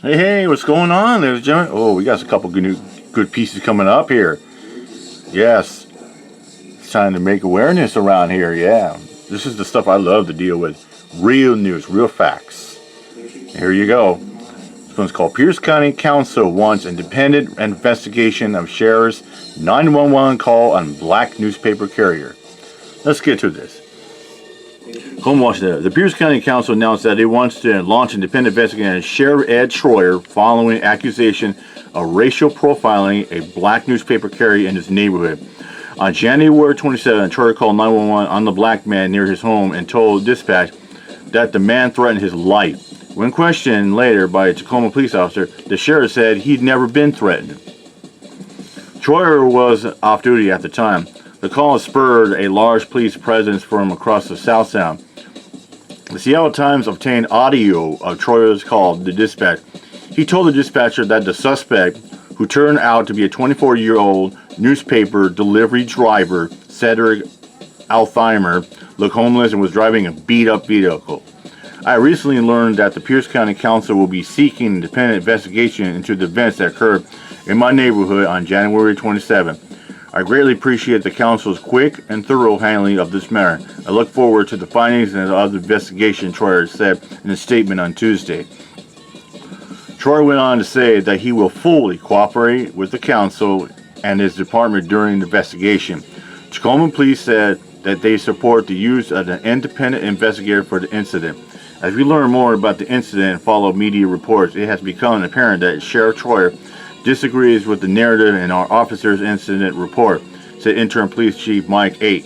Hey, what's going on, ladies and gentlemen? Oh, we got a couple good pieces coming up here. Yes, it's time to make awareness around here. Yeah, this is the stuff I love to deal with. Real news, real facts. Here you go. This one's called Pierce County Council wants independent investigation of sheriff's 911 call on black newspaper carrier. Let's get to this. Home watch there. The Pierce County Council announced that it wants to launch independent investigation of Sheriff Ed Troyer following accusation of racial profiling a black newspaper carrier in his neighborhood. On January 27, Troyer called 911 on the black man near his home and told dispatch that the man threatened his life. When questioned later by a Tacoma police officer, the sheriff said he'd never been threatened. Troyer was off duty at the time. The call spurred a large police presence from across the South Sound. The Seattle Times obtained audio of Troyer's call to dispatch. He told the dispatcher that the suspect, who turned out to be a 24-year-old newspaper delivery driver, Cedric Altheimer, looked homeless and was driving a beat-up vehicle. I recently learned that the Pierce County Council will be seeking an independent investigation into the events that occurred in my neighborhood on January 27. I greatly appreciate the council's quick and thorough handling of this matter. I look forward to the findings of the investigation, Troyer said in a statement on Tuesday. Troyer went on to say that he will fully cooperate with the council and his department during the investigation. Tacoma police said that they support the use of an independent investigator for the incident. As we learn more about the incident and follow media reports, it has become apparent that Sheriff Troyer disagrees with the narrative in our officer's incident report, said Interim Police Chief Mike 8.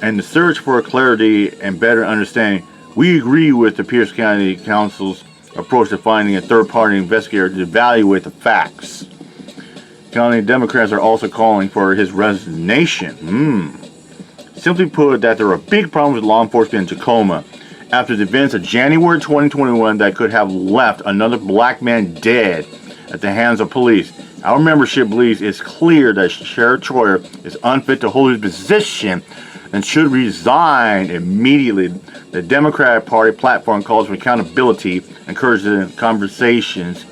And the search for clarity and better understanding, we agree with the Pierce County Council's approach to finding a third-party investigator to evaluate the facts. County Democrats are also calling for his resignation. Simply put, that there are big problems with law enforcement in Tacoma after the events of January 2021 that could have left another black man dead at the hands of police. Our membership believes it's clear that Sheriff Troyer is unfit to hold his position and should resign immediately. The Democratic Party platform calls for accountability, encourages conversations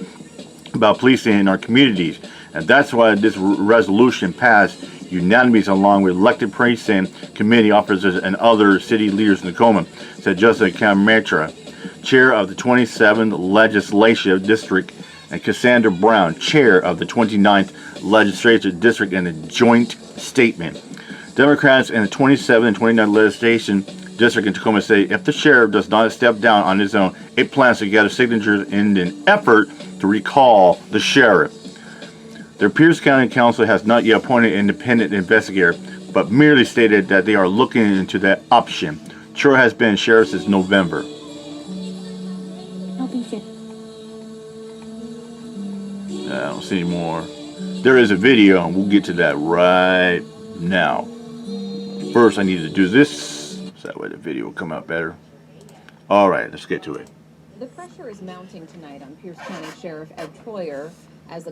about policing in our communities. And that's why this resolution passed unanimously along with elected precinct committee officers and other city leaders in Tacoma, said Justin Cametra, chair of the 27th Legislative District, and Cassandra Brown, chair of the 29th Legislative District, in a joint statement. Democrats in the 27th and 29th Legislation District in Tacoma say if the sheriff does not step down on his own, it plans to gather signatures in an effort to recall the sheriff. The Pierce County Council has not yet appointed an independent investigator, but merely stated that they are looking into that option. Troyer has been sheriff since November. I don't see any more. There is a video, and we'll get to that right now. First, I need to do this, so that way the video will come out better. All right, let's get to it. The pressure is mounting tonight on Pierce County Sheriff Ed Troyer as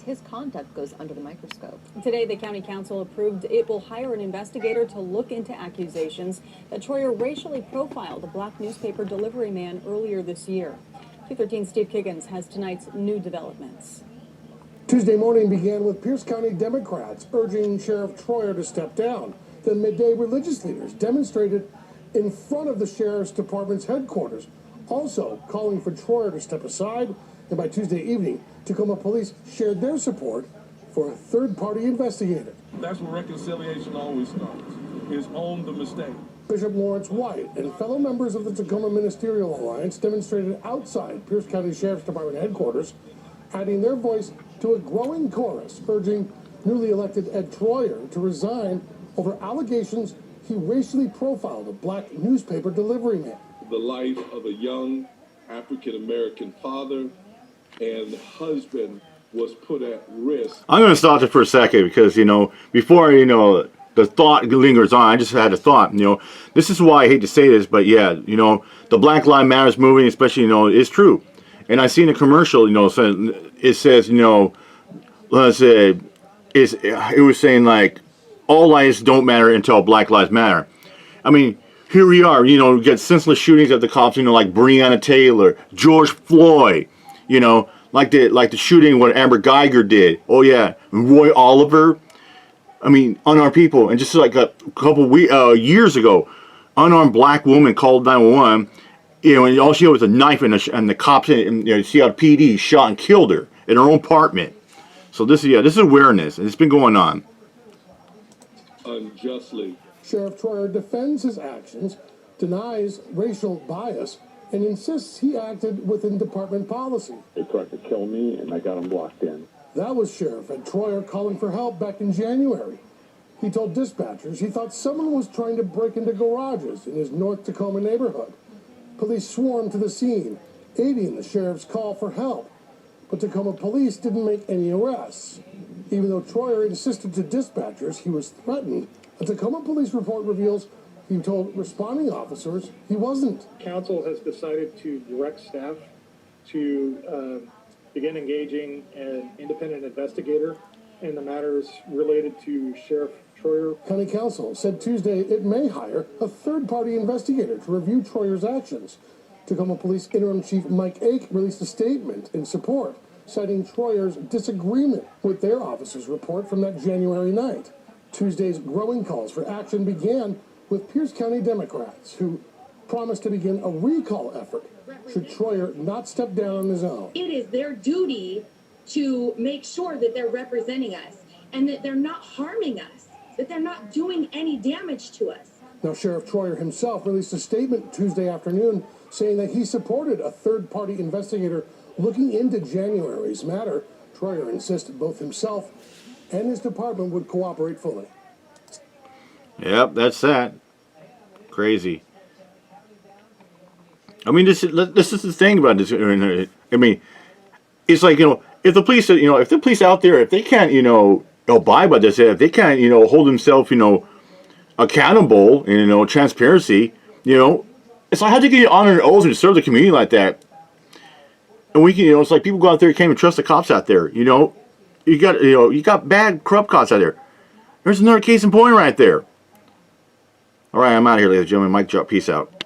his conduct goes under the microscope. Today, the county council approved it will hire an investigator to look into accusations that Troyer racially profiled a black newspaper delivery man earlier this year. Q13 Steve Kiggins has tonight's new developments. Tuesday morning began with Pierce County Democrats urging Sheriff Troyer to step down. Then midday, religious leaders demonstrated in front of the Sheriff's Department's headquarters, also calling for Troyer to step aside. And by Tuesday evening, Tacoma police shared their support for a third-party investigator. That's where reconciliation always starts, is own the mistake. Bishop Lawrence White and fellow members of the Tacoma Ministerial Alliance demonstrated outside Pierce County Sheriff's Department headquarters, adding their voice to a growing chorus urging newly elected Ed Troyer to resign over allegations he racially profiled a black newspaper delivery man. The life of a young African-American father and husband was put at risk. I'm going to stop there for a second because, before, the thought lingers on, I just had a thought, this is why I hate to say this, but yeah, the Black Lives Matters movement, especially, is true. And I seen a commercial, so it says, let's say, it was saying like, all lives don't matter until Black Lives Matter. I mean, here we are, you know, we get senseless shootings at the cops, you know, like Breonna Taylor, George Floyd, you know, like the shooting what Amber Geiger did. Oh yeah, and Roy Oliver. I mean, unarmed people. And just like a couple years ago, unarmed black woman called 911. You know, and all she had was a knife, and the cops and you know, Seattle PD shot and killed her in her own apartment. So this is awareness, and it's been going on. Unjustly. Sheriff Troyer defends his actions, denies racial bias, and insists he acted within department policy. They tried to kill me, and I got them locked in. That was Sheriff Ed Troyer calling for help back in January. He told dispatchers he thought someone was trying to break into garages in his North Tacoma neighborhood. Police swarmed to the scene, aiding the sheriff's call for help. But Tacoma police didn't make any arrests. Even though Troyer insisted to dispatchers he was threatened, a Tacoma police report reveals he told responding officers he wasn't. Council has decided to direct staff to begin engaging an independent investigator in the matters related to Sheriff Troyer. County Council said Tuesday it may hire a third-party investigator to review Troyer's actions. Tacoma Police Interim Chief Mike Ake released a statement in support, citing Troyer's disagreement with their officer's report from that January night. Tuesday's growing calls for action began with Pierce County Democrats, who promised to begin a recall effort should Troyer not step down on his own. It is their duty to make sure that they're representing us and that they're not harming us, that they're not doing any damage to us. Now, Sheriff Troyer himself released a statement Tuesday afternoon saying that he supported a third-party investigator looking into January's matter. Troyer insisted both himself and his department would cooperate fully. Yep, that's that. Crazy. I mean, this is the thing about this. I mean, it's like, you know, if the police, you know, if the police out there, if they can't, you know, abide by this, if they can't, you know, hold themselves, you know, accountable and, you know, transparency, you know, it's like, how do you get honor and oath and serve the community like that? And we can, you know, it's like people go out there, can't even trust the cops out there, you know. You got bad, corrupt cops out there. There's another case in point right there. All right, I'm out of here, ladies and gentlemen. Mic drop. Peace out.